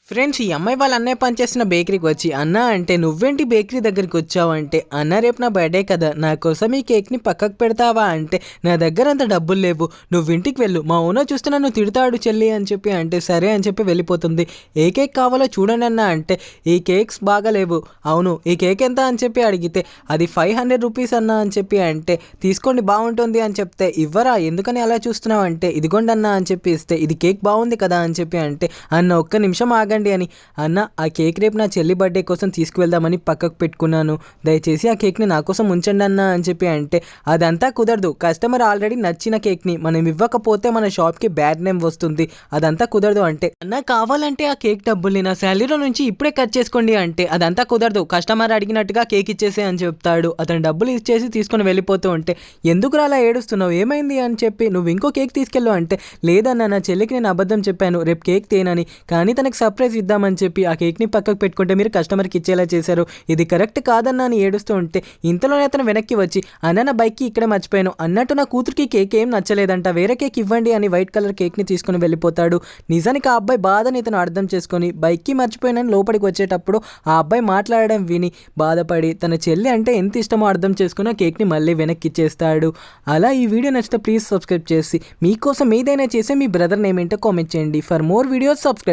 Friends, ఈ అమ్మాయి వాళ్ళ అన్నయ్య పనిచేస్తున్న బేకరీకి వచ్చి, అన్న అంటే నువ్వేంటి బేకరీ దగ్గరికి వచ్చావు అంటే, అన్న రేపు నా బర్త్డే కదా, నా కోసం ఈ కేక్ని పక్కకు పెడతావా అంటే, నా దగ్గర అంత డబ్బులు లేవు, నువ్వు ఇంటికి వెళ్ళు, మా ఓనర్ చూస్తే నన్ను తిడతాడు చెల్లి అని చెప్పి అంటే, సరే అని చెప్పి వెళ్ళిపోతుంది. ఏ కేక్ కావాలో చూడండి అన్న అంటే, ఈ కేక్స్ బాగా లేవు. అవును, ఈ కేక్ ఎంత అని చెప్పి అడిగితే, అది 500 రూపీస్ అన్న అని చెప్పి అంటే, తీసుకోండి బాగుంటుంది అని చెప్తే, ఇవ్వరా ఎందుకని అలా చూస్తున్నావు అంటే, ఇదిగోండి అన్న అని చెప్పి ఇస్తే, ఇది కేక్ బాగుంది కదా అని చెప్పి అంటే, అన్న ఒక్క నిమిషం ఆగండి అని, అన్న ఆ కేక్ రేపు నా చెల్లి బర్త్డే కోసం తీసుకువెళ్దామని పక్కకు పెట్టుకున్నాను, దయచేసి ఆ కేక్ని నా కోసం ఉంచండి అన్న అని చెప్పి అంటే, అదంతా కుదరదు, కస్టమర్ ఆల్రెడీ నచ్చిన కేక్ని మనం ఇవ్వకపోతే మన షాప్కి బ్యాడ్ నేమ్ వస్తుంది, అదంతా కుదరదు అంటే, అన్న కావాలంటే ఆ కేక్ డబ్బుల్ని నా శాలరీలో నుంచి ఇప్పుడే కట్ చేసుకోండి అంటే, అదంతా కుదరదు, కస్టమర్ అడిగినట్టుగా కేక్ ఇచ్చేసే అని చెప్తాడు. అతను డబ్బులు ఇచ్చేసి తీసుకొని వెళ్ళిపోతూ ఉంటే, ఎందుకు అలా ఏడుస్తున్నావు, ఏమైంది అని చెప్పి, నువ్వు ఇంకో కేక్ తీసుకెళ్ళు అంటే, లేదన్న నా చెల్లికి నేను అబద్ధం చెప్పాను రేపు కేక్ తేనని, కానీ తనకి సర్ప్రైజ్ ఇద్దామని చెప్పి ఆ కేక్ని పక్కకు పెట్టుకుంటే మీరు కస్టమర్కి ఇచ్చేలా చేశారు, ఇది కరెక్ట్ కాదన్న అని ఏడుస్తూ ఉంటే, ఇంతలోనే అతను వెనక్కి వచ్చి, అన్న నా బైక్కి ఇక్కడే మర్చిపోయాను అన్నట్టు నా కూతురికి కేక్ ఏం నచ్చలేదంట, వేరే కేక్ ఇవ్వండి అని వైట్ కలర్ కేక్ని తీసుకుని వెళ్ళిపోతాడు. నిజానికి ఆ అబ్బాయి బాధని ఇతను అర్థం చేసుకొని బైక్కి మర్చిపోయానని లోపలికి వచ్చేటప్పుడు ఆ అబ్బాయి మాట్లాడడం విని బాధపడి తన చెల్లి అంటే ఎంత ఇష్టమో అర్థం చేసుకుని ఆ కేక్ని మళ్ళీ వెనక్కి ఇచ్చేస్తాడు. అలా ఈ వీడియో నచ్చితే ప్లీజ్ సబ్స్క్రైబ్ చేసి మీకోసం ఏదైనా చేసి మీ బ్రదర్ నేమ్ ఏంటో కామెంట్ చేయండి. For more videos subscribe.